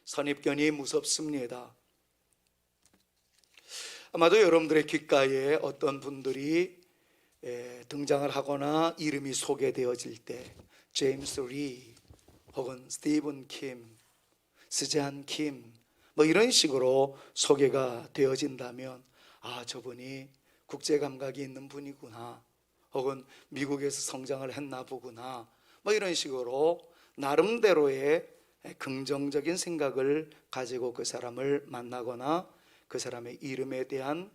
선입견이 무섭습니다. 아마도 여러분들의 귓가에 어떤 분들이 등장을 하거나 이름이 소개되어질 때 제임스 리 혹은 스티븐 킴, 스잔 킴 뭐 이런 식으로 소개가 되어진다면 저분이 국제 감각이 있는 분이구나, 혹은 미국에서 성장을 했나 보구나, 뭐 이런 식으로 나름대로의 긍정적인 생각을 가지고 그 사람을 만나거나 그 사람의 이름에 대한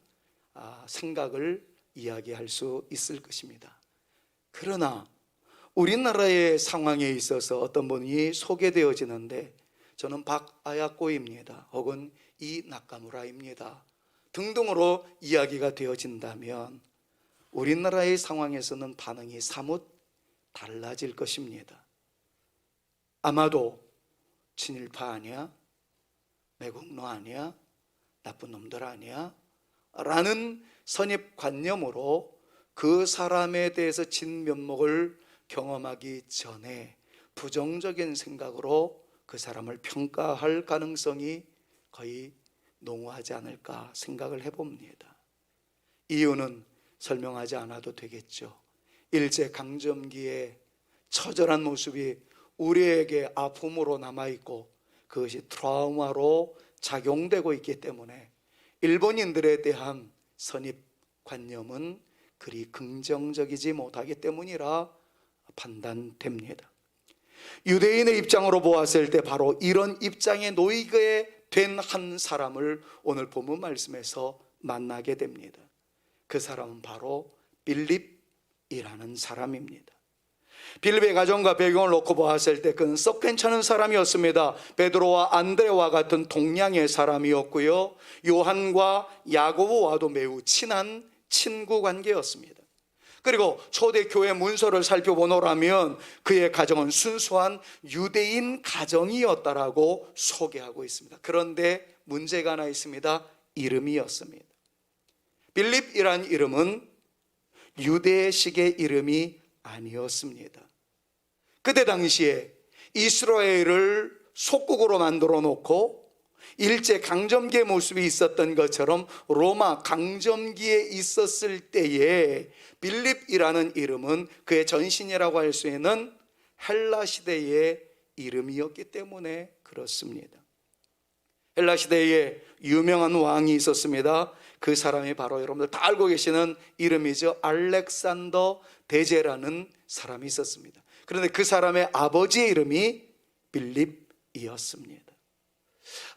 생각을 이야기할 수 있을 것입니다. 그러나 우리나라의 상황에 있어서 어떤 분이 소개되어지는데 저는 박아야코입니다, 혹은 이 나카무라입니다 등등으로 이야기가 되어진다면 우리나라의 상황에서는 반응이 사뭇 달라질 것입니다. 아마도 친일파 아니야? 매국노 아니야? 나쁜 놈들 아니야? 라는 선입관념으로 그 사람에 대해서 진면목을 경험하기 전에 부정적인 생각으로 그 사람을 평가할 가능성이 거의 농후하지 않을까 생각을 해봅니다. 이유는 설명하지 않아도 되겠죠. 일제강점기의 처절한 모습이 우리에게 아픔으로 남아있고 그것이 트라우마로 작용되고 있기 때문에 일본인들에 대한 선입관념은 그리 긍정적이지 못하기 때문이라 판단됩니다. 유대인의 입장으로 보았을 때 바로 이런 입장에 놓이게 된 한 사람을 오늘 본문 말씀에서 만나게 됩니다. 그 사람은 바로 빌립이라는 사람입니다. 빌립의 가정과 배경을 놓고 보았을 때 그는 썩 괜찮은 사람이었습니다. 베드로와 안드레와 같은 동양의 사람이었고요, 요한과 야고보와도 매우 친한 친구 관계였습니다. 그리고 초대교회 문서를 살펴보노라면 그의 가정은 순수한 유대인 가정이었다라고 소개하고 있습니다. 그런데 문제가 하나 있습니다. 이름이었습니다. 빌립이란 이름은 유대식의 이름이 아니었습니다. 그때 당시에 이스라엘을 속국으로 만들어 놓고 일제 강점기의 모습이 있었던 것처럼 로마 강점기에 있었을 때에 빌립이라는 이름은 그의 전신이라고 할 수 있는 헬라 시대의 이름이었기 때문에 그렇습니다. 헬라 시대에 유명한 왕이 있었습니다. 그 사람이 바로 여러분들 다 알고 계시는 이름이죠. 알렉산더 대제라는 사람이 있었습니다. 그런데 그 사람의 아버지의 이름이 빌립이었습니다.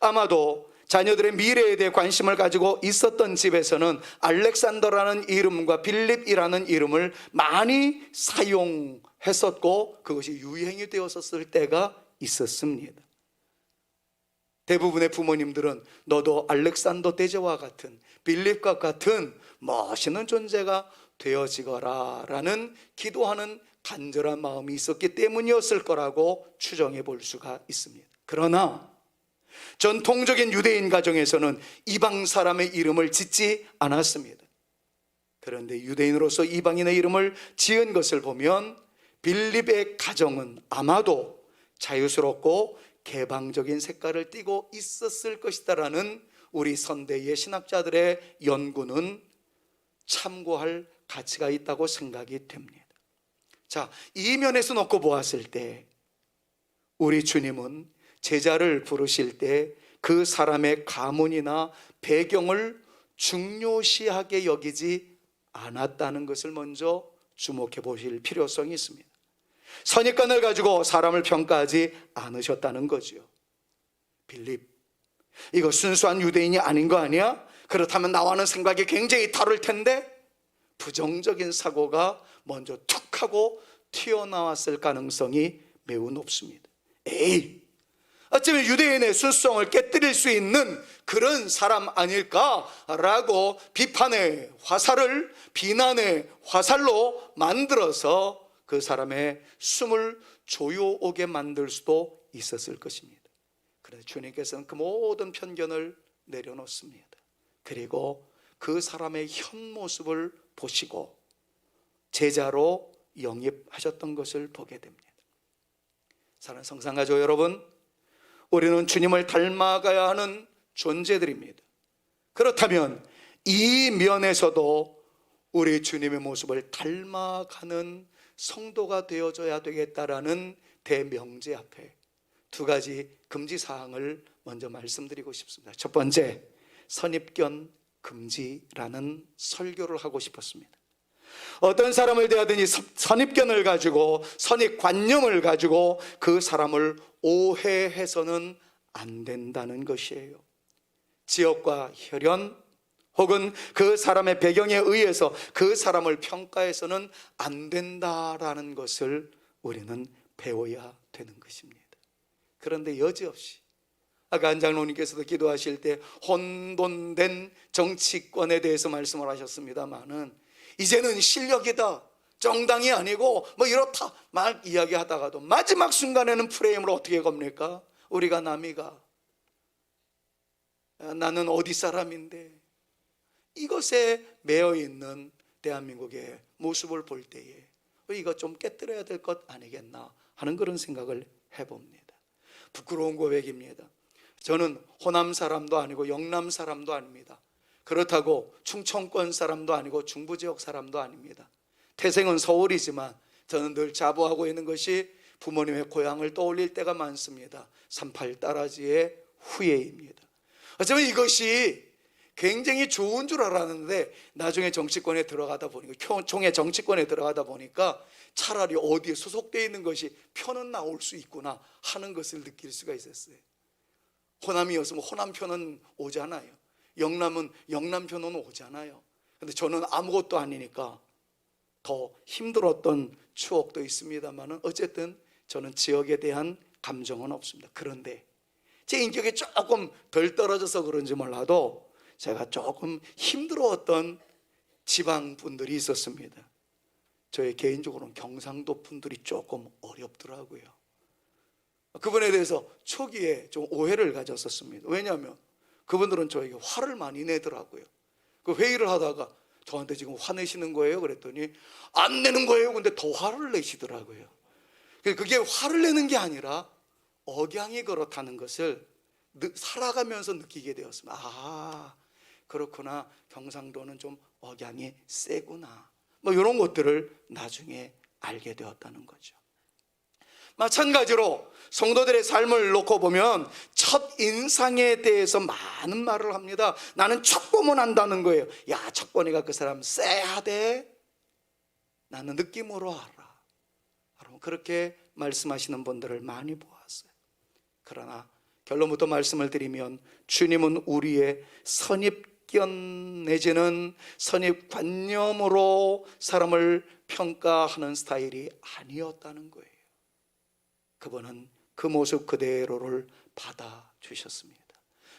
아마도 자녀들의 미래에 대해 관심을 가지고 있었던 집에서는 알렉산더라는 이름과 빌립이라는 이름을 많이 사용했었고 그것이 유행이 되었었을 때가 있었습니다. 대부분의 부모님들은 너도 알렉산더 대제와 같은, 빌립과 같은 멋있는 존재가 되어지거라 라는 기도하는 간절한 마음이 있었기 때문이었을 거라고 추정해 볼 수가 있습니다. 그러나 전통적인 유대인 가정에서는 이방 사람의 이름을 짓지 않았습니다. 그런데 유대인으로서 이방인의 이름을 지은 것을 보면 빌립의 가정은 아마도 자유스럽고 개방적인 색깔을 띠고 있었을 것이다라는 우리 선대의 신학자들의 연구는 참고할 가치가 있다고 생각이 됩니다. 자, 이 면에서 놓고 보았을 때 우리 주님은 제자를 부르실 때 그 사람의 가문이나 배경을 중요시하게 여기지 않았다는 것을 먼저 주목해 보실 필요성이 있습니다. 선입관을 가지고 사람을 평가하지 않으셨다는 거죠. 빌립, 이거 순수한 유대인이 아닌 거 아니야? 그렇다면 나와는 생각이 굉장히 다를 텐데 부정적인 사고가 먼저 툭 하고 튀어나왔을 가능성이 매우 높습니다. 에이, 어쩌면 유대인의 순수성을 깨뜨릴 수 있는 그런 사람 아닐까라고 비판의 화살을 비난의 화살로 만들어서 그 사람의 숨을 조여오게 만들 수도 있었을 것입니다. 그래서 주님께서는 그 모든 편견을 내려놓습니다. 그리고 그 사람의 현 모습을 보시고 제자로 영입하셨던 것을 보게 됩니다. 사랑하는 성상가족 여러분, 우리는 주님을 닮아가야 하는 존재들입니다. 그렇다면 이 면에서도 우리 주님의 모습을 닮아가는 성도가 되어줘야 되겠다라는 대명제 앞에 두 가지 금지사항을 먼저 말씀드리고 싶습니다. 첫 번째, 선입견 금지라는 설교를 하고 싶었습니다. 어떤 사람을 대하든지 선입견을 가지고 선입관념을 가지고 그 사람을 오해해서는 안 된다는 것이에요. 지역과 혈연 혹은 그 사람의 배경에 의해서 그 사람을 평가해서는 안 된다라는 것을 우리는 배워야 되는 것입니다. 그런데 여지없이 아까 안 장로님께서도 기도하실 때 혼돈된 정치권에 대해서 말씀을 하셨습니다마는 이제는 실력이다, 정당이 아니고 뭐 이렇다 막 이야기하다가도 마지막 순간에는 프레임을 어떻게 겁니까? 우리가 남이가 나는 어디 사람인데, 이것에 매여 있는 대한민국의 모습을 볼 때에 이거 좀 깨뜨려야 될 것 아니겠나 하는 그런 생각을 해봅니다. 부끄러운 고백입니다. 저는 호남 사람도 아니고 영남 사람도 아닙니다. 그렇다고 충청권 사람도 아니고 중부지역 사람도 아닙니다. 태생은 서울이지만 저는 늘 자부하고 있는 것이 부모님의 고향을 떠올릴 때가 많습니다. 38 따라지의 후예입니다. 어쩌면 이것이 굉장히 좋은 줄 알았는데 나중에 정치권에 들어가다 보니까, 총회 정치권에 들어가다 보니까 차라리 어디에 소속되어 있는 것이 표는 나올 수 있구나 하는 것을 느낄 수가 있었어요. 호남이었으면 호남 표는 오잖아요. 영남은 영남 표는 오잖아요. 근데 저는 아무것도 아니니까 더 힘들었던 추억도 있습니다만 어쨌든 저는 지역에 대한 감정은 없습니다. 그런데 제 인격이 조금 덜 떨어져서 그런지 몰라도 제가 조금 힘들어했던 지방 분들이 있었습니다. 저의 개인적으로는 경상도 분들이 조금 어렵더라고요. 그분에 대해서 초기에 좀 오해를 가졌었습니다. 왜냐하면 그분들은 저에게 화를 많이 내더라고요. 그 회의를 하다가 저한테 지금 화내시는 거예요? 그랬더니 안 내는 거예요. 근데 더 화를 내시더라고요. 그게 화를 내는 게 아니라 억양이 그렇다는 것을 살아가면서 느끼게 되었습니다. 아, 그렇구나. 경상도는 좀 억양이 세구나. 뭐 이런 것들을 나중에 알게 되었다는 거죠. 마찬가지로 성도들의 삶을 놓고 보면 첫 인상에 대해서 많은 말을 합니다. 나는 첫 보면 안다는 거예요. 야, 첫 보니까 그 사람 쎄하대. 나는 느낌으로 알아. 여러분, 그렇게 말씀하시는 분들을 많이 보았어요. 그러나 결론부터 말씀을 드리면 주님은 우리의 선입견 내지는 선입관념으로 사람을 평가하는 스타일이 아니었다는 거예요. 그분은 그 모습 그대로를 받아주셨습니다.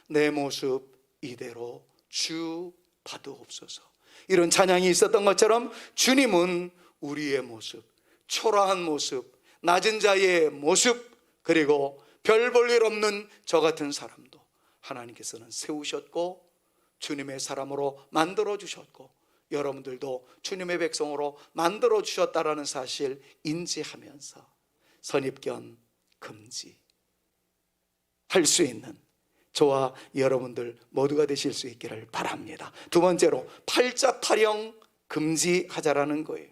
내 모습 이대로 주 받으옵소서. 이런 찬양이 있었던 것처럼 주님은 우리의 모습, 초라한 모습, 낮은 자의 모습, 그리고 별 볼 일 없는 저 같은 사람도 하나님께서는 세우셨고 주님의 사람으로 만들어 주셨고 여러분들도 주님의 백성으로 만들어 주셨다라는 사실 인지하면서 선입견 금지 할 수 있는 저와 여러분들 모두가 되실 수 있기를 바랍니다. 두 번째로 팔자타령 금지하자라는 거예요.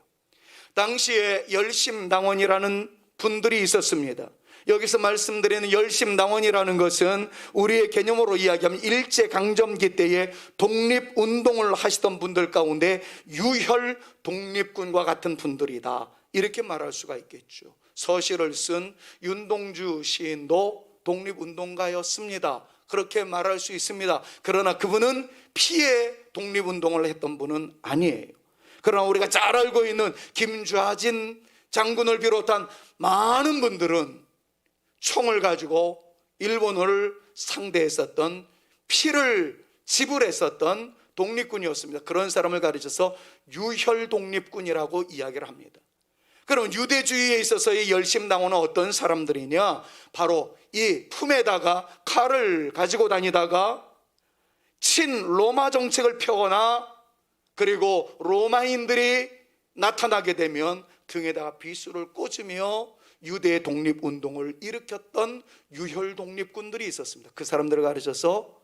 당시에 열심당원이라는 분들이 있었습니다. 여기서 말씀드리는 열심당원이라는 것은 우리의 개념으로 이야기하면 일제강점기 때에 독립운동을 하시던 분들 가운데 유혈 독립군과 같은 분들이다, 이렇게 말할 수가 있겠죠. 서시를 쓴 윤동주 시인도 독립운동가였습니다. 그렇게 말할 수 있습니다. 그러나 그분은 피해 독립운동을 했던 분은 아니에요. 그러나 우리가 잘 알고 있는 김좌진 장군을 비롯한 많은 분들은 총을 가지고 일본을 상대했었던, 피를 지불했었던 독립군이었습니다. 그런 사람을 가르쳐서 유혈 독립군이라고 이야기를 합니다. 그럼 유대주의에 있어서의 열심당원은 어떤 사람들이냐? 바로 이 품에다가 칼을 가지고 다니다가 친로마 정책을 펴거나 그리고 로마인들이 나타나게 되면 등에다가 비수를 꽂으며 유대 독립운동을 일으켰던 유혈 독립군들이 있었습니다. 그 사람들을 가르쳐서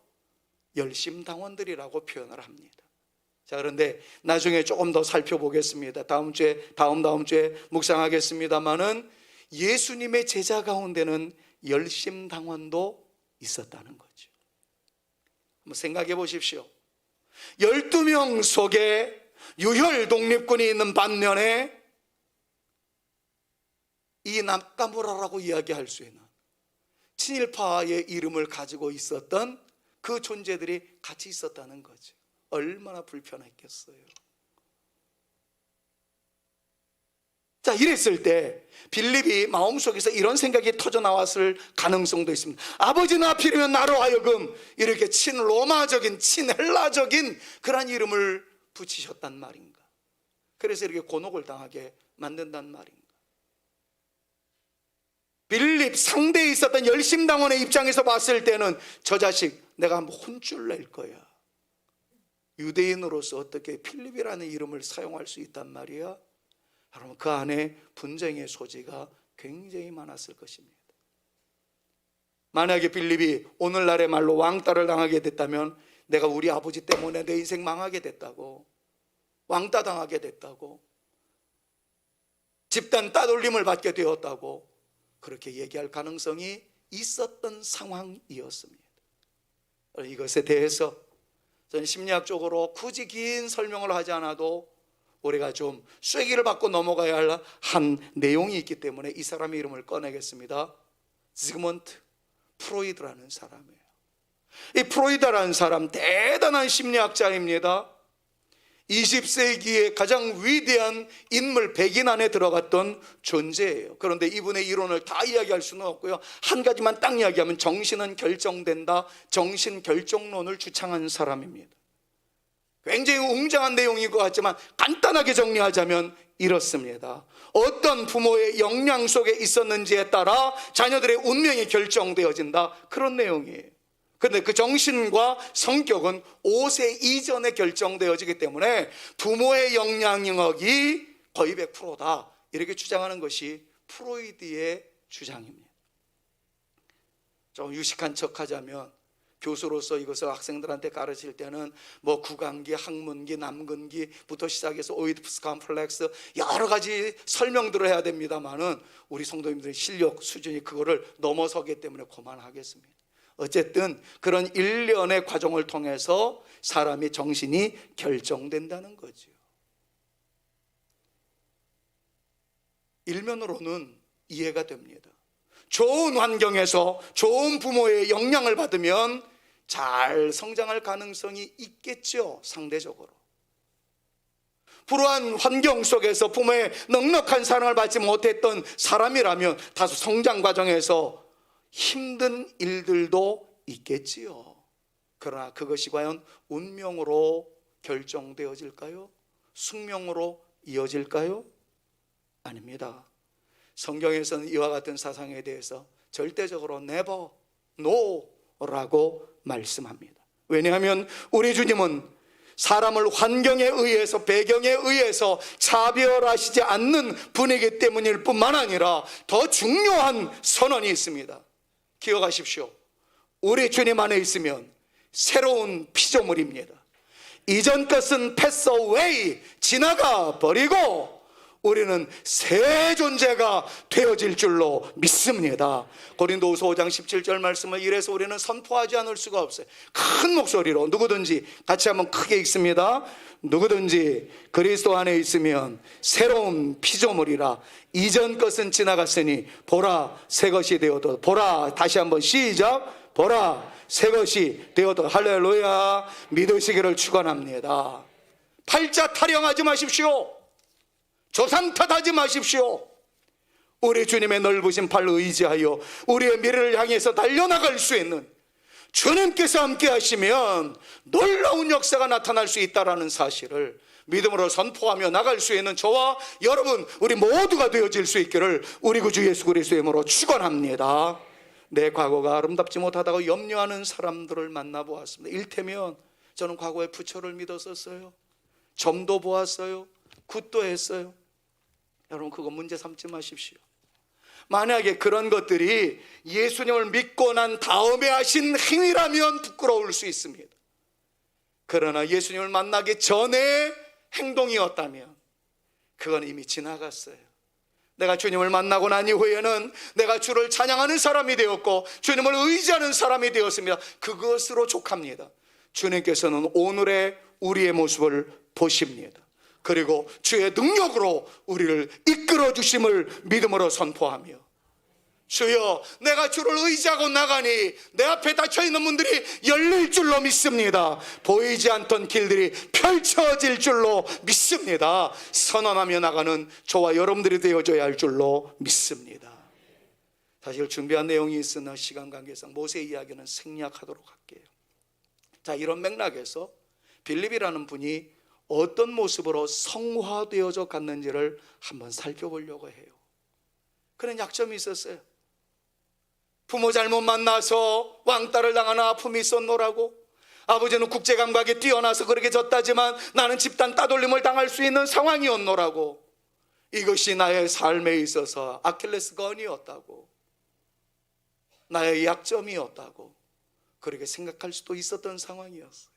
열심당원들이라고 표현을 합니다. 자, 그런데 나중에 조금 더 살펴보겠습니다. 다음 주에 묵상하겠습니다만은 예수님의 제자 가운데는 열심당원도 있었다는 거죠. 한번 생각해 보십시오. 12명 속에 유혈 독립군이 있는 반면에 이 나카무라라고 이야기할 수 있는 친일파의 이름을 가지고 있었던 그 존재들이 같이 있었다는 거죠. 얼마나 불편했겠어요. 자, 이랬을 때 빌립이 마음속에서 이런 생각이 터져 나왔을 가능성도 있습니다. 아버지는 하필이면 나로 하여금 이렇게 친로마적인 친헬라적인 그런 이름을 붙이셨단 말인가? 그래서 이렇게 곤혹을 당하게 만든단 말인가? 빌립 상대에 있었던 열심당원의 입장에서 봤을 때는 저 자식 내가 한번 혼쭐 낼 거야. 유대인으로서 어떻게 빌립이라는 이름을 사용할 수 있단 말이야? 여러분, 그 안에 분쟁의 소지가 굉장히 많았을 것입니다. 만약에 빌립이 오늘날의 말로 왕따를 당하게 됐다면 내가 우리 아버지 때문에 내 인생 망하게 됐다고, 왕따 당하게 됐다고, 집단 따돌림을 받게 되었다고 그렇게 얘기할 가능성이 있었던 상황이었습니다. 이것에 대해서 저는 심리학적으로 굳이 긴 설명을 하지 않아도 우리가 좀 쐐기를 받고 넘어가야 할 한 내용이 있기 때문에 이 사람의 이름을 꺼내겠습니다. 지그먼트 프로이드라는 사람이에요. 이 프로이드라는 사람 대단한 심리학자입니다. 20세기의 가장 위대한 인물 100인 안에 들어갔던 존재예요. 그런데 이분의 이론을 다 이야기할 수는 없고요. 한 가지만 딱 이야기하면 정신은 결정된다, 정신결정론을 주창한 사람입니다. 굉장히 웅장한 내용인 것 같지만 간단하게 정리하자면 이렇습니다. 어떤 부모의 영향 속에 있었는지에 따라 자녀들의 운명이 결정되어진다, 그런 내용이에요. 그런데 그 정신과 성격은 5세 이전에 결정되어지기 때문에 부모의 영향력이 거의 100%다, 이렇게 주장하는 것이 프로이드의 주장입니다. 좀 유식한 척하자면 교수로서 이것을 학생들한테 가르칠 때는 뭐 구강기, 학문기, 남근기부터 시작해서 오이디푸스 컴플렉스 여러 가지 설명들을 해야 됩니다만은 우리 성도님들의 실력 수준이 그거를 넘어서기 때문에 그만하겠습니다. 어쨌든 그런 일련의 과정을 통해서 사람의 정신이 결정된다는 거죠. 일면으로는 이해가 됩니다. 좋은 환경에서 좋은 부모의 영향을 받으면 잘 성장할 가능성이 있겠죠, 상대적으로. 불우한 환경 속에서 부모의 넉넉한 사랑을 받지 못했던 사람이라면 다소 성장 과정에서 힘든 일들도 있겠지요. 그러나 그것이 과연 운명으로 결정되어질까요? 숙명으로 이어질까요? 아닙니다. 성경에서는 이와 같은 사상에 대해서 절대적으로 never, no라고 말씀합니다. 왜냐하면 우리 주님은 사람을 환경에 의해서, 배경에 의해서 차별하시지 않는 분이기 때문일 뿐만 아니라 더 중요한 선언이 있습니다. 기억하십시오. 우리 주님 안에 있으면 새로운 피조물입니다. 이전 것은 pass away, 지나가 버리고 우리는 새 존재가 되어질 줄로 믿습니다. 고린도후서 5장 17절 말씀을 이래서 우리는 선포하지 않을 수가 없어요. 큰 목소리로 누구든지, 같이 한번 크게 읽습니다. 누구든지 그리스도 안에 있으면 새로운 피조물이라, 이전 것은 지나갔으니 보라 새 것이 되어도, 보라, 다시 한번 시작, 보라 새 것이 되어도, 할렐루야, 믿으시기를 축원합니다. 팔자 타령하지 마십시오. 조상 탓하지 마십시오. 우리 주님의 넓으신 팔 의지하여 우리의 미래를 향해서 달려나갈 수 있는 주님께서 함께 하시면 놀라운 역사가 나타날 수 있다는 사실을 믿음으로 선포하며 나갈 수 있는 저와 여러분, 우리 모두가 되어질 수 있기를 우리 구주 예수 그리스도의 이름으로 축원합니다. 내 과거가 아름답지 못하다고 염려하는 사람들을 만나보았습니다. 일테면 저는 과거에 부처를 믿었었어요. 점도 보았어요. 굿도 했어요. 여러분, 그거 문제 삼지 마십시오. 만약에 그런 것들이 예수님을 믿고 난 다음에 하신 행위라면 부끄러울 수 있습니다. 그러나 예수님을 만나기 전에 행동이었다면 그건 이미 지나갔어요. 내가 주님을 만나고 난 이후에는 내가 주를 찬양하는 사람이 되었고 주님을 의지하는 사람이 되었습니다. 그것으로 족합니다. 주님께서는 오늘의 우리의 모습을 보십니다. 그리고 주의 능력으로 우리를 이끌어 주심을 믿음으로 선포하며, 주여, 내가 주를 의지하고 나가니 내 앞에 닫혀있는 문들이 열릴 줄로 믿습니다. 보이지 않던 길들이 펼쳐질 줄로 믿습니다. 선언하며 나가는 저와 여러분들이 되어줘야 할 줄로 믿습니다. 사실 준비한 내용이 있으나 시간 관계상 모세 이야기는 생략하도록 할게요. 자, 이런 맥락에서 빌립이라는 분이 어떤 모습으로 성화되어져 갔는지를 한번 살펴보려고 해요. 그런 약점이 있었어요. 부모 잘못 만나서 왕따를 당하는 아픔이 있었노라고. 아버지는 국제감각에 뛰어나서 그렇게 졌다지만 나는 집단 따돌림을 당할 수 있는 상황이었노라고. 이것이 나의 삶에 있어서 아킬레스건이었다고, 나의 약점이었다고 그렇게 생각할 수도 있었던 상황이었어요.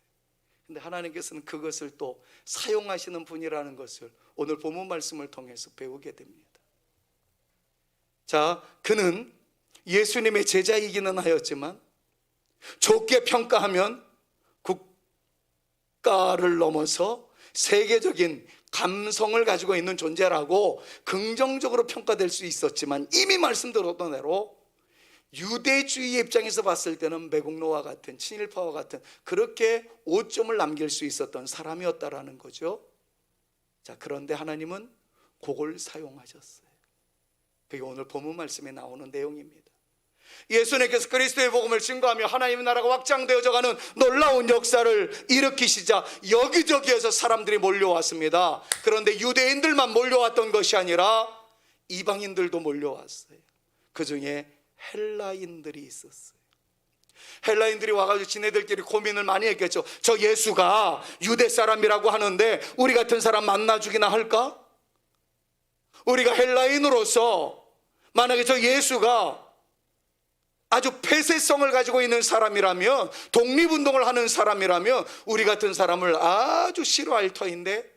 근데 하나님께서는 그것을 또 사용하시는 분이라는 것을 오늘 본문 말씀을 통해서 배우게 됩니다. 자, 그는 예수님의 제자이기는 하였지만 좋게 평가하면 국가를 넘어서 세계적인 감성을 가지고 있는 존재라고 긍정적으로 평가될 수 있었지만, 이미 말씀드렸던 대로 유대주의 입장에서 봤을 때는 매국노와 같은, 친일파와 같은 그렇게 오점을 남길 수 있었던 사람이었다라는 거죠. 자, 그런데 하나님은 그걸 사용하셨어요. 그게 오늘 본문 말씀에 나오는 내용입니다. 예수님께서 그리스도의 복음을 증거하며 하나님의 나라가 확장되어져가는 놀라운 역사를 일으키시자 여기저기에서 사람들이 몰려왔습니다. 그런데 유대인들만 몰려왔던 것이 아니라 이방인들도 몰려왔어요. 그 중에 헬라인들이 있었어요. 헬라인들이 와가지고 지네들끼리 고민을 많이 했겠죠. 저 예수가 유대 사람이라고 하는데 우리 같은 사람 만나주기나 할까? 우리가 헬라인으로서 만약에 저 예수가 아주 폐쇄성을 가지고 있는 사람이라면, 독립운동을 하는 사람이라면 우리 같은 사람을 아주 싫어할 터인데,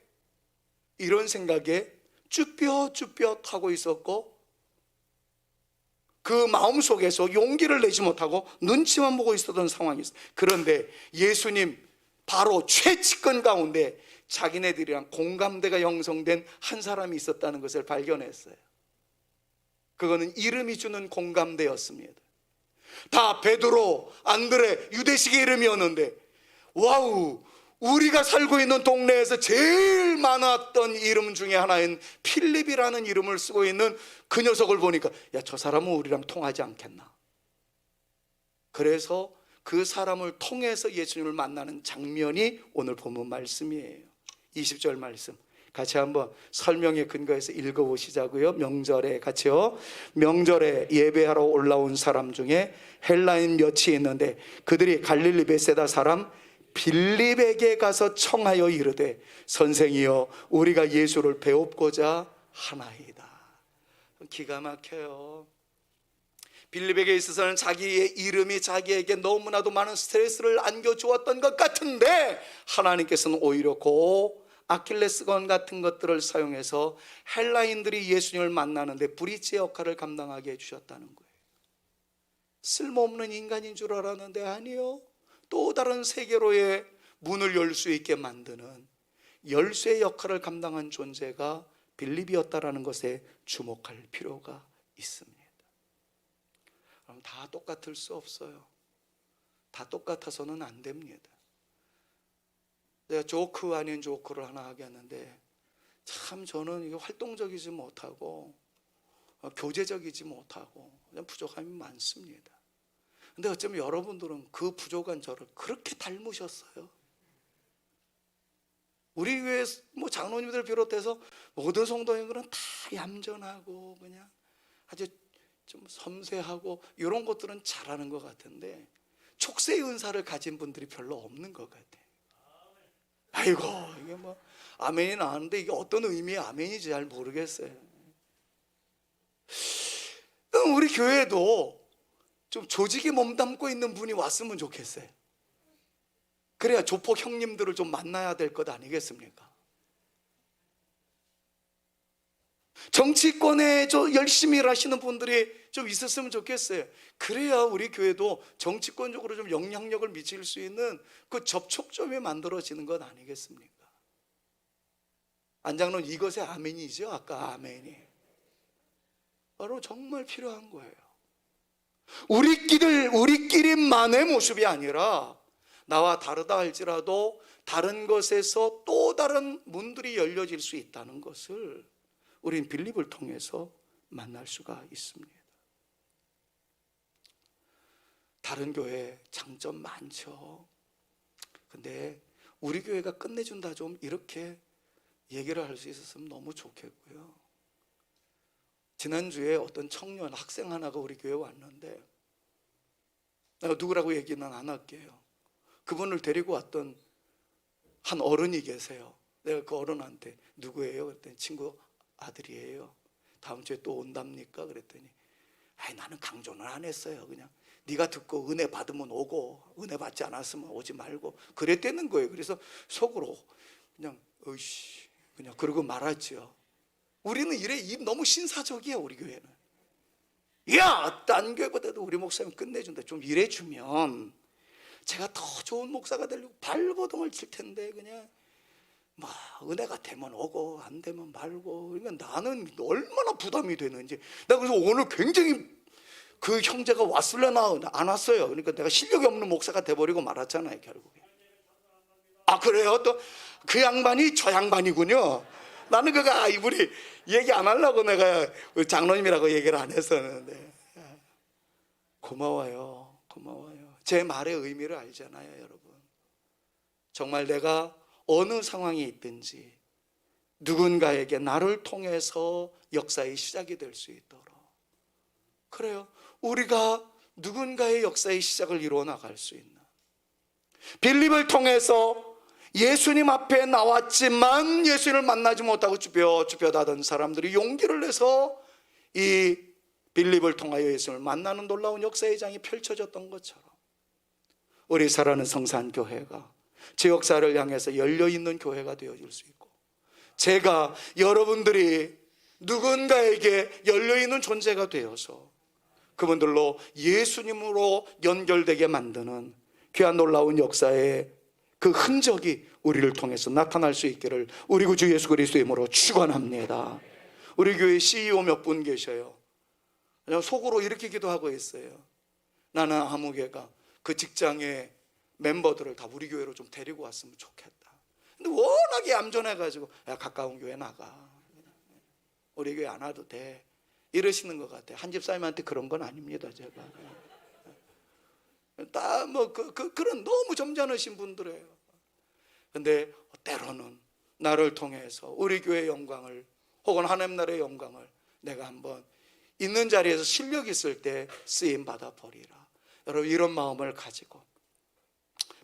이런 생각에 쭈뼛쭈뼛하고 있었고 그 마음속에서 용기를 내지 못하고 눈치만 보고 있었던 상황이었어요. 그런데 예수님 바로 최측근 가운데 자기네들이랑 공감대가 형성된 한 사람이 있었다는 것을 발견했어요. 그거는 이름이 주는 공감대였습니다. 다 베드로, 안드레, 유대식의 이름이었는데, 와우, 우리가 살고 있는 동네에서 제일 많았던 이름 중에 하나인 필립이라는 이름을 쓰고 있는 그 녀석을 보니까, 야, 저 사람은 우리랑 통하지 않겠나. 그래서 그 사람을 통해서 예수님을 만나는 장면이 오늘 본문 말씀이에요. 20절 말씀 같이 한번 설명에 근거해서 읽어보시자고요. 명절에 같이요. 명절에 예배하러 올라온 사람 중에 헬라인 몇이 있는데 그들이 갈릴리 베세다 사람 빌립에게 가서 청하여 이르되, 선생이여, 우리가 예수를 배웁고자 하나이다. 기가 막혀요. 빌립에게 있어서는 자기의 이름이 자기에게 너무나도 많은 스트레스를 안겨주었던 것 같은데, 하나님께서는 오히려 그 아킬레스건 같은 것들을 사용해서 헬라인들이 예수님을 만나는데 브릿지 역할을 감당하게 해주셨다는 거예요. 쓸모없는 인간인 줄 알았는데 아니요, 또 다른 세계로의 문을 열 수 있게 만드는 열쇠 역할을 감당한 존재가 빌립이었다라는 것에 주목할 필요가 있습니다. 그럼 다 똑같을 수 없어요. 다 똑같아서는 안 됩니다. 내가 조크 아닌 조크를 하나 하겠는데, 참 저는 이게 활동적이지 못하고 교제적이지 못하고 그냥 부족함이 많습니다. 근데 어쩌면 여러분들은 그 부족한 저를 그렇게 닮으셨어요. 우리 교회 뭐 장로님들 비롯해서 모든 성도님들은 다 얌전하고 그냥 아주 좀 섬세하고 이런 것들은 잘하는 것 같은데, 촉새의 은사를 가진 분들이 별로 없는 것 같아요. 아이고, 이게 뭐 아멘이 나왔는데 이게 어떤 의미의 아멘인지 잘 모르겠어요. 좀 우리 교회에도 좀 조직에 몸담고 있는 분이 왔으면 좋겠어요. 그래야 조폭 형님들을 좀 만나야 될 것 아니겠습니까? 정치권에 열심히 일하시는 분들이 좀 있었으면 좋겠어요. 그래야 우리 교회도 정치권적으로 좀 영향력을 미칠 수 있는 그 접촉점이 만들어지는 것 아니겠습니까? 안장로는 이것의 아멘이죠. 아까 아멘이 바로 정말 필요한 거예요. 우리끼리만의 모습이 아니라 나와 다르다 할지라도 다른 것에서 또 다른 문들이 열려질 수 있다는 것을 우린 빌립을 통해서 만날 수가 있습니다. 다른 교회 장점 많죠. 근데 우리 교회가 끝내준다 좀 이렇게 얘기를 할 수 있었으면 너무 좋겠고요. 지난주에 어떤 청년 학생 하나가 우리 교회에 왔는데, 내가 누구라고 얘기는 안 할게요. 그분을 데리고 왔던 한 어른이 계세요. 내가 그 어른한테 누구예요? 그랬더니 친구 아들이에요. 다음 주에 또 온답니까? 그랬더니 나는 강조는 안 했어요. 그냥 네가 듣고 은혜 받으면 오고 은혜 받지 않았으면 오지 말고 그랬다는 거예요. 그래서 속으로 그냥 어이씨 그냥 그러고 말았죠. 우리는 이래 너무 신사적이야. 우리 교회는 야, 딴 교회보다도 우리 목사님 끝내준다 좀 이래주면 제가 더 좋은 목사가 되려고 발버둥을 칠 텐데 그냥 은혜가 되면 오고 안 되면 말고. 그러니까 나는 얼마나 부담이 되는지. 내가 그래서 오늘 굉장히 그 형제가 왔을래나 안 왔어요. 그러니까 내가 실력이 없는 목사가 돼버리고 말았잖아요 결국에. 아 그래요? 또 그 양반이 저 양반이군요. 나는 그가 우리 얘기 안 하려고 내가 장로님이라고 얘기를 안 했었는데. 고마워요. 제 말의 의미를 알잖아요 여러분. 정말 내가 어느 상황에 있든지 누군가에게 나를 통해서 역사의 시작이 될 수 있도록, 그래요, 우리가 누군가의 역사의 시작을 이루어 나갈 수 있는, 빌립을 통해서 예수님 앞에 나왔지만 예수님을 만나지 못하고 주뼈다던 사람들이 용기를 내서 이 빌립을 통하여 예수님을 만나는 놀라운 역사의 장이 펼쳐졌던 것처럼 우리 사랑하는 성산교회가 제 역사를 향해서 열려있는 교회가 되어질 수 있고, 제가 여러분들이 누군가에게 열려있는 존재가 되어서 그분들로 예수님으로 연결되게 만드는 귀한 놀라운 역사의 그 흔적이 우리를 통해서 나타날 수 있기를 우리 구주 예수 그리스도의 이름으로 축원합니다. 우리 교회 CEO 몇 분 계셔요. 그냥 속으로 이렇게 기도하고 있어요. 나는 아무개가 그 직장의 멤버들을 다 우리 교회로 좀 데리고 왔으면 좋겠다. 근데 워낙에 얌전해가지고 야 가까운 교회 나가, 우리 교회 안 와도 돼 이러시는 것 같아요. 한 집사님한테 그런 건 아닙니다. 제가 다 그런 너무 점잖으신 분들이에요. 근데 때로는 나를 통해서 우리 교회의 영광을 혹은 하나님 나라의 영광을 내가 한번 있는 자리에서 실력 있을 때 쓰임 받아 버리라. 여러분 이런 마음을 가지고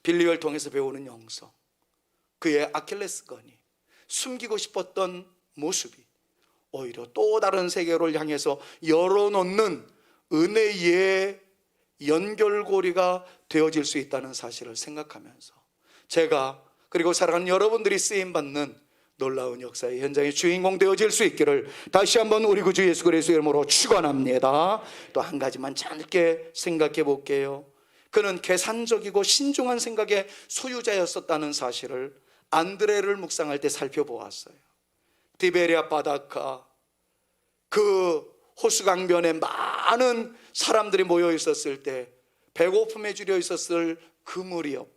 빌립을 통해서 배우는 영성, 그의 아킬레스건이 숨기고 싶었던 모습이 오히려 또 다른 세계를 향해서 열어놓는 은혜의 연결고리가 되어질 수 있다는 사실을 생각하면서 제가 그리고 사랑하는 여러분들이 쓰임받는 놀라운 역사의 현장의 주인공 되어질 수 있기를 다시 한번 우리 구주 예수 그리스도의 이름으로 축원합니다. 또 한 가지만 짧게 생각해 볼게요. 그는 계산적이고 신중한 생각의 소유자였었다는 사실을 안드레를 묵상할 때 살펴보았어요. 디베리아 바닷가 그 호수강변에 많은 사람들이 모여 있었을 때 배고픔에 줄여 있었을 그 무렵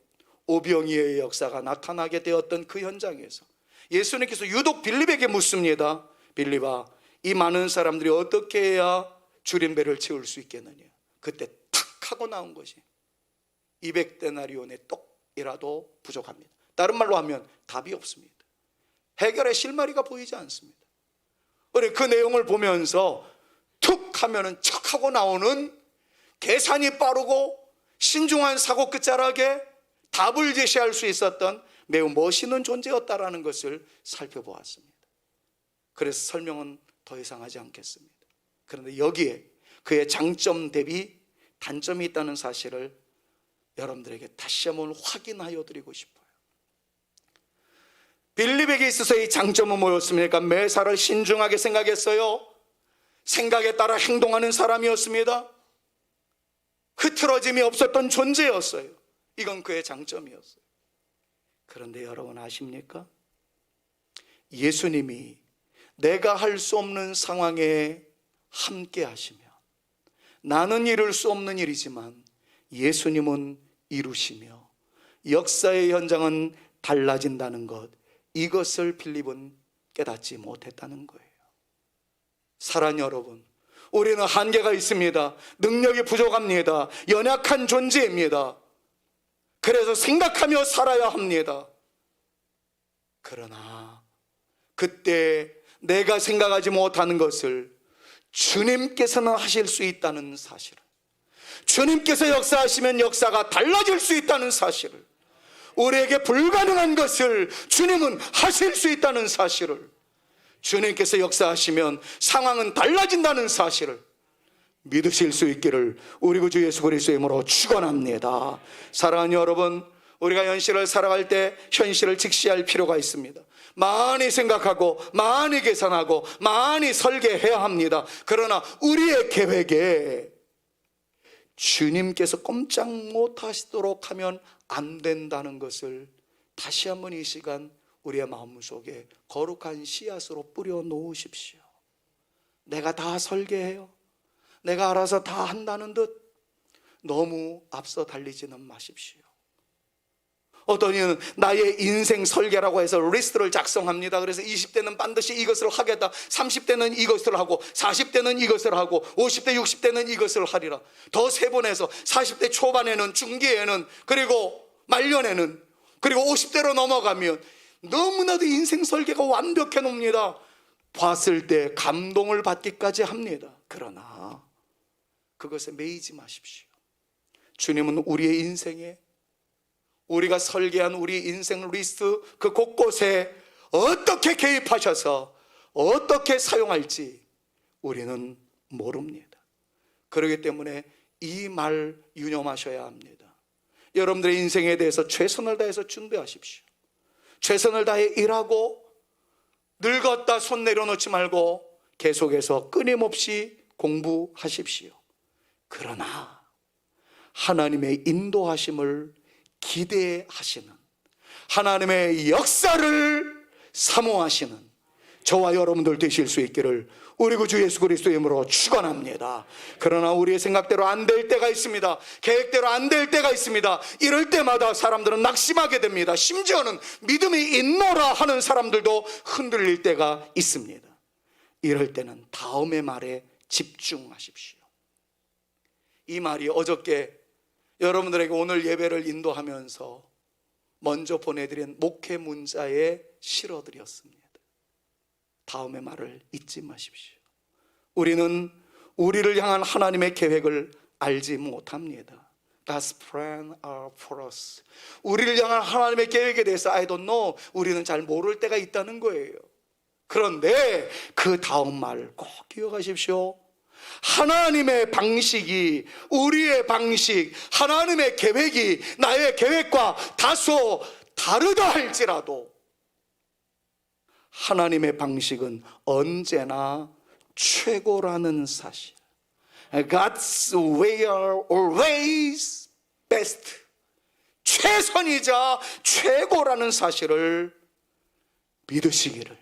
오병이어의 역사가 나타나게 되었던 그 현장에서 예수님께서 유독 빌립에게 묻습니다. 빌립아, 이 많은 사람들이 어떻게 해야 줄인 배를 채울 수 있겠느냐. 그때 탁 하고 나온 것이 200데나리온의 떡이라도 부족합니다. 다른 말로 하면 답이 없습니다. 해결의 실마리가 보이지 않습니다. 그 내용을 보면서 툭 하면은 척 하고 나오는 계산이 빠르고 신중한 사고 끝자락에 답을 제시할 수 있었던 매우 멋있는 존재였다라는 것을 살펴보았습니다. 그래서 설명은 더 이상 하지 않겠습니다. 그런데 여기에 그의 장점 대비 단점이 있다는 사실을 여러분들에게 다시 한번 확인하여 드리고 싶어요. 빌립에게 있어서의 장점은 뭐였습니까? 매사를 신중하게 생각했어요. 생각에 따라 행동하는 사람이었습니다. 흐트러짐이 없었던 존재였어요. 이건 그의 장점이었어요. 그런데 여러분 아십니까? 예수님이 내가 할 수 없는 상황에 함께 하시며, 나는 이룰 수 없는 일이지만 예수님은 이루시며 역사의 현장은 달라진다는 것, 이것을 빌립은 깨닫지 못했다는 거예요. 사랑하는 여러분, 우리는 한계가 있습니다. 능력이 부족합니다. 연약한 존재입니다. 그래서 생각하며 살아야 합니다. 그러나 그때 내가 생각하지 못하는 것을 주님께서는 하실 수 있다는 사실을, 주님께서 역사하시면 역사가 달라질 수 있다는 사실을, 우리에게 불가능한 것을 주님은 하실 수 있다는 사실을, 주님께서 역사하시면 상황은 달라진다는 사실을 믿으실 수 있기를 우리 구주 예수 그리스도의 이름으로 축원합니다. 사랑하는 여러분, 우리가 현실을 살아갈 때 현실을 직시할 필요가 있습니다. 많이 생각하고 많이 계산하고 많이 설계해야 합니다. 그러나 우리의 계획에 주님께서 꼼짝 못하시도록 하면 안 된다는 것을 다시 한번 이 시간 우리의 마음속에 거룩한 씨앗으로 뿌려 놓으십시오. 내가 다 설계해요, 내가 알아서 다 한다는 듯 너무 앞서 달리지는 마십시오. 어떤 이는 나의 인생 설계라고 해서 리스트를 작성합니다. 그래서 20대는 반드시 이것을 하겠다, 30대는 이것을 하고, 40대는 이것을 하고, 50대 60대는 이것을 하리라. 더 세분해서 40대 초반에는, 중기에는, 그리고 말년에는, 그리고 50대로 넘어가면 너무나도 인생 설계가 완벽해 놓습니다. 봤을 때 감동을 받기까지 합니다. 그러나 그것에 매이지 마십시오. 주님은 우리의 인생에, 우리가 설계한 우리 인생 리스트 그 곳곳에 어떻게 개입하셔서 어떻게 사용할지 우리는 모릅니다. 그렇기 때문에 이 말 유념하셔야 합니다. 여러분들의 인생에 대해서 최선을 다해서 준비하십시오. 최선을 다해 일하고, 늙었다 손 내려놓지 말고 계속해서 끊임없이 공부하십시오. 그러나 하나님의 인도하심을 기대하시는, 하나님의 역사를 사모하시는 저와 여러분들 되실 수 있기를 우리 구주 예수 그리스도의 이름으로 축원합니다. 그러나 우리의 생각대로 안 될 때가 있습니다. 계획대로 안 될 때가 있습니다. 이럴 때마다 사람들은 낙심하게 됩니다. 심지어는 믿음이 있노라 하는 사람들도 흔들릴 때가 있습니다. 이럴 때는 다음의 말에 집중하십시오. 이 말이 어저께 여러분들에게 오늘 예배를 인도하면서 먼저 보내드린 목회 문자에 실어드렸습니다. 다음의 말을 잊지 마십시오. 우리는 우리를 향한 하나님의 계획을 알지 못합니다. God's plan are for us. 우리를 향한 하나님의 계획에 대해서 I don't know, 우리는 잘 모를 때가 있다는 거예요. 그런데 그 다음 말 꼭 기억하십시오. 하나님의 방식이, 우리의 방식, 하나님의 계획이 나의 계획과 다소 다르다 할지라도 하나님의 방식은 언제나 최고라는 사실, God's way are always best, 최선이자 최고라는 사실을 믿으시기를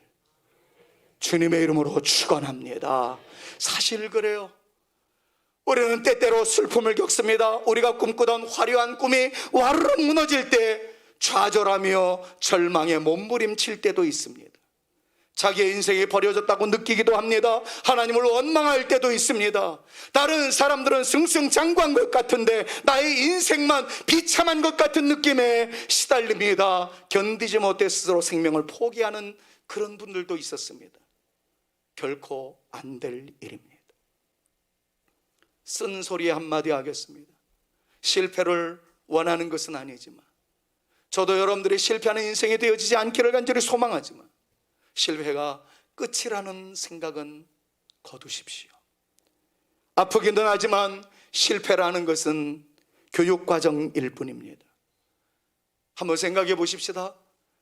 주님의 이름으로 축원합니다. 사실 그래요. 우리는 때때로 슬픔을 겪습니다. 우리가 꿈꾸던 화려한 꿈이 와르르 무너질 때 좌절하며 절망에 몸부림칠 때도 있습니다. 자기의 인생이 버려졌다고 느끼기도 합니다. 하나님을 원망할 때도 있습니다. 다른 사람들은 승승장구한 것 같은데 나의 인생만 비참한 것 같은 느낌에 시달립니다. 견디지 못해 스스로 생명을 포기하는 그런 분들도 있었습니다. 결코 안 될 일입니다. 쓴소리 한마디 하겠습니다. 실패를 원하는 것은 아니지만, 저도 여러분들이 실패하는 인생이 되어지지 않기를 간절히 소망하지만, 실패가 끝이라는 생각은 거두십시오. 아프기는 하지만 실패라는 것은 교육과정일 뿐입니다. 한번 생각해 보십시다.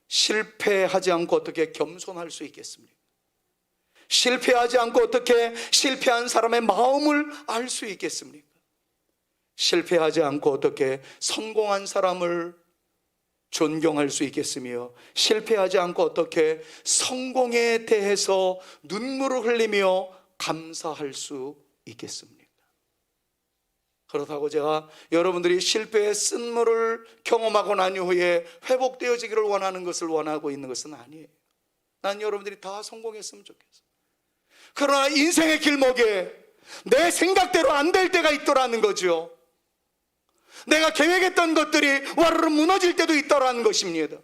실패하지 않고 어떻게 겸손할 수 있겠습니까? 실패하지 않고 어떻게 실패한 사람의 마음을 알 수 있겠습니까? 실패하지 않고 어떻게 성공한 사람을 존경할 수 있겠으며, 실패하지 않고 어떻게 성공에 대해서 눈물을 흘리며 감사할 수 있겠습니까? 그렇다고 제가 여러분들이 실패의 쓴물을 경험하고 난 이후에 회복되어지기를 원하는 것을 원하고 있는 것은 아니에요. 난 여러분들이 다 성공했으면 좋겠어요. 그러나 인생의 길목에 내 생각대로 안 될 때가 있더라는 거죠. 내가 계획했던 것들이 와르르 무너질 때도 있더라는 것입니다.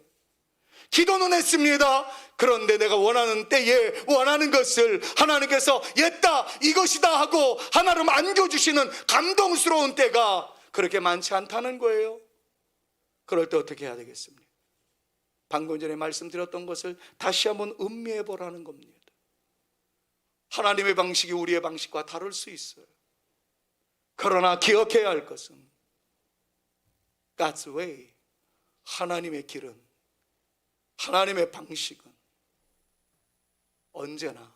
기도는 했습니다. 그런데 내가 원하는 때에 원하는 것을 하나님께서 옛다 이것이다 하고 하나름 안겨주시는 감동스러운 때가 그렇게 많지 않다는 거예요. 그럴 때 어떻게 해야 되겠습니까? 방금 전에 말씀드렸던 것을 다시 한번 음미해 보라는 겁니다. 하나님의 방식이 우리의 방식과 다를 수 있어요. 그러나 기억해야 할 것은 God's way, 하나님의 길은, 하나님의 방식은 언제나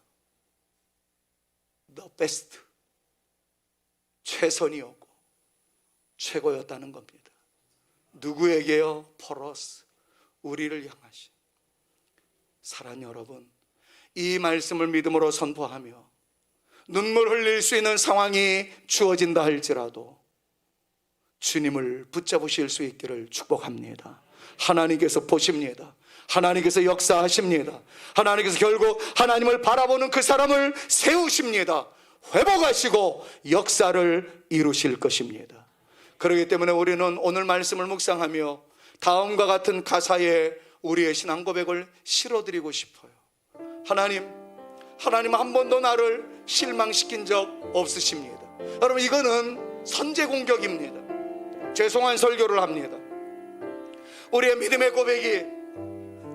the best, 최선이었고 최고였다는 겁니다. 누구에게요? For us, 우리를 향하신. 사랑하는 여러분, 이 말씀을 믿음으로 선포하며 눈물 흘릴 수 있는 상황이 주어진다 할지라도 주님을 붙잡으실 수 있기를 축복합니다. 하나님께서 보십니다. 하나님께서 역사하십니다. 하나님께서 결국 하나님을 바라보는 그 사람을 세우십니다. 회복하시고 역사를 이루실 것입니다. 그렇기 때문에 우리는 오늘 말씀을 묵상하며 다음과 같은 가사에 우리의 신앙 고백을 실어드리고 싶어요. 하나님 한 번도 나를 실망시킨 적 없으십니다. 여러분, 이거는 선제 공격입니다. 죄송한 설교를 합니다. 우리의 믿음의 고백이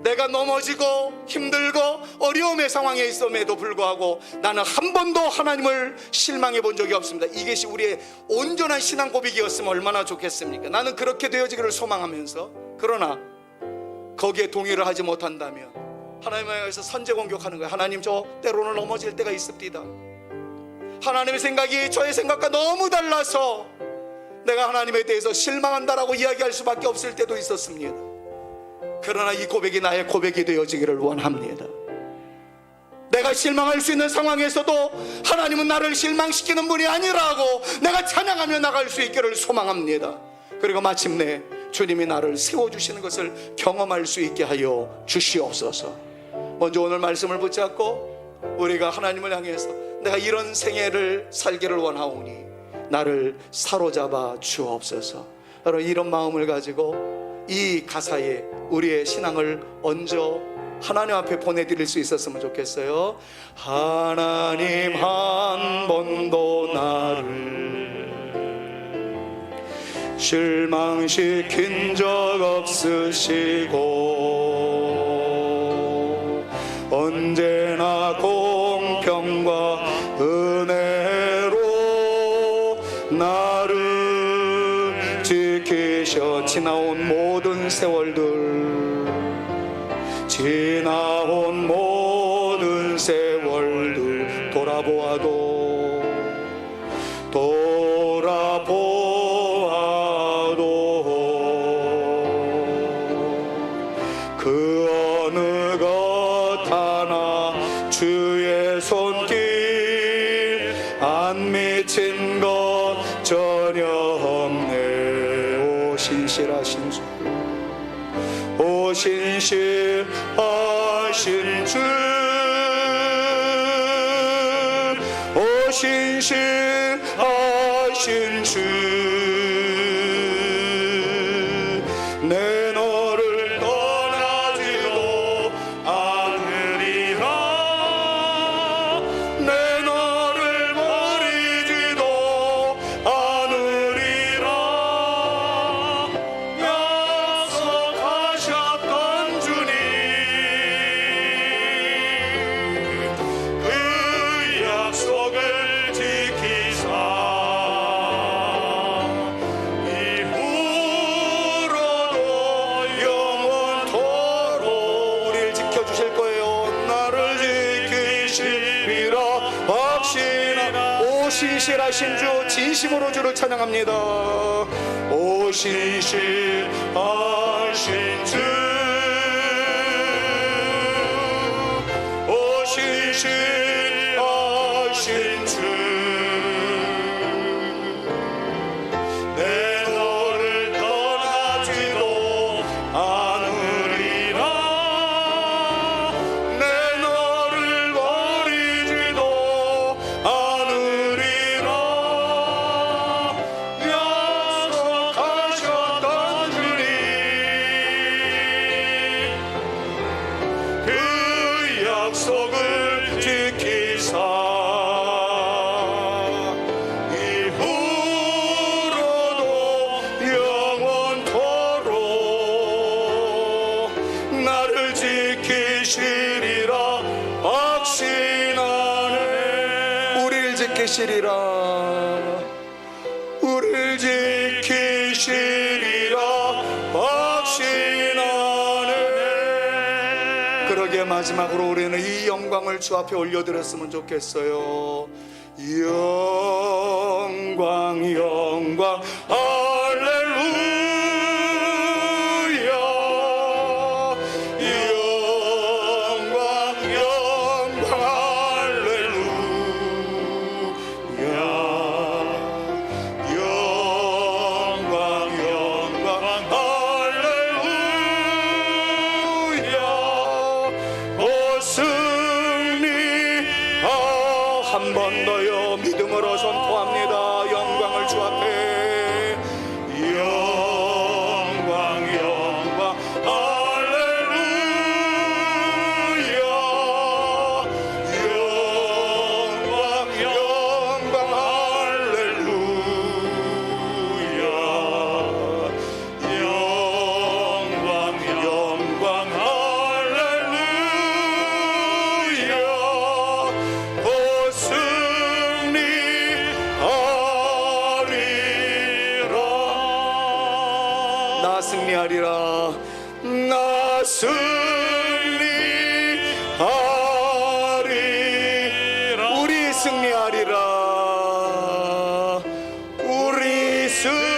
내가 넘어지고 힘들고 어려움의 상황에 있음에도 불구하고 나는 한 번도 하나님을 실망해 본 적이 없습니다. 이것이 우리의 온전한 신앙 고백이었으면 얼마나 좋겠습니까? 나는 그렇게 되어지기를 소망하면서, 그러나 거기에 동의를 하지 못한다면 하나님에 의해서 선제 공격하는 거예요. 하나님, 저 때로는 넘어질 때가 있습니다. 하나님의 생각이 저의 생각과 너무 달라서 내가 하나님에 대해서 실망한다라고 이야기할 수밖에 없을 때도 있었습니다. 그러나 이 고백이 나의 고백이 되어지기를 원합니다. 내가 실망할 수 있는 상황에서도 하나님은 나를 실망시키는 분이 아니라고 내가 찬양하며 나갈 수 있기를 소망합니다. 그리고 마침내 주님이 나를 세워주시는 것을 경험할 수 있게 하여 주시옵소서. 먼저 오늘 말씀을 붙잡고 우리가 하나님을 향해서 내가 이런 생애를 살기를 원하오니 나를 사로잡아 주옵소서. 여러분, 이런 마음을 가지고 이 가사에 우리의 신앙을 얹어 하나님 앞에 보내드릴 수 있었으면 좋겠어요. 하나님 한 번도 나를 실망시킨 적 없으시고 언제나 공평과 은혜로 나를 지키셔. 지나온 모든 세월들, 지나온 모든 세월들 돌아보아도 그 어느 것 하나 주의 손길 안 미친 것 전혀 없네. 오 신실하신 주, 오 신실하신 주, 오 신실하신 주, 내 너를 떠나지도 않으리라, 내 너를 버리지도 않으리라. 약속하셨던 주님, 그 약속을 지키사 신실하신 주, 진심으로 주를 찬양합니다. 오 신실하신 주, 오 신실하신 주, 내 너를 떠나지도 않으리라, 내 너를 버리지도 않으리라. 약속하셨던 주님, 그 약속을 지키사 이후로도 영원토록 나를 지키시리라 확신하네. 우리를 지키시리라, 우리를 지키시리라 확신하네. 그러기에 마지막으로 우리는 이 영광을 주 앞에 올려드렸으면 좋겠어요. 영광 영광 할렐루야, 영광 영광 할렐루야, 영광 영광 할렐루야. 오 승리하, 한 번 더요 믿음으로 선포합니다. 영광을 주 앞에, 영광 영광 할렐루야, 영광 영광 할렐루야, 영광 영광 할렐루야. 오 승리하리라, 나 승리하리라, 나 승리하리라, 우리 승리하리라, 우리 승리하리라.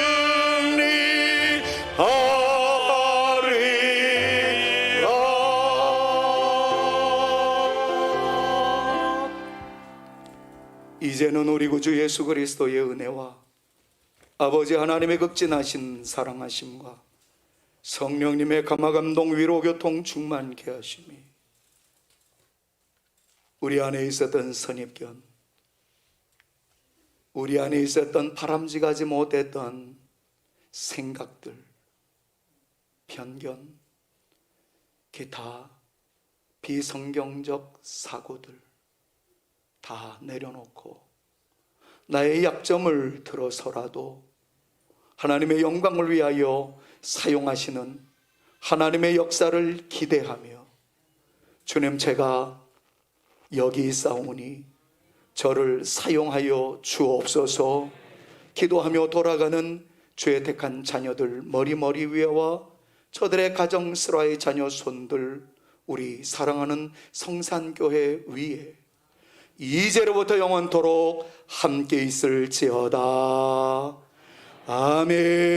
이제는 우리 구주 예수 그리스도의 은혜와 아버지 하나님의 극진하신 사랑하심과 성령님의 감화감동 위로교통 충만케 하심이 우리 안에 있었던 선입견, 우리 안에 있었던 바람직하지 못했던 생각들, 편견, 기타 비성경적 사고들 다 내려놓고 나의 약점을 들어서라도 하나님의 영광을 위하여 사용하시는 하나님의 역사를 기대하며, 주님 제가 여기 있사오니 저를 사용하여 주옵소서 기도하며 돌아가는 주의 택한 자녀들 머리 위에와 저들의 가정 슬화의 자녀 손들, 우리 사랑하는 성산교회 위에 이제로부터 영원토록 함께 있을지어다. 아멘.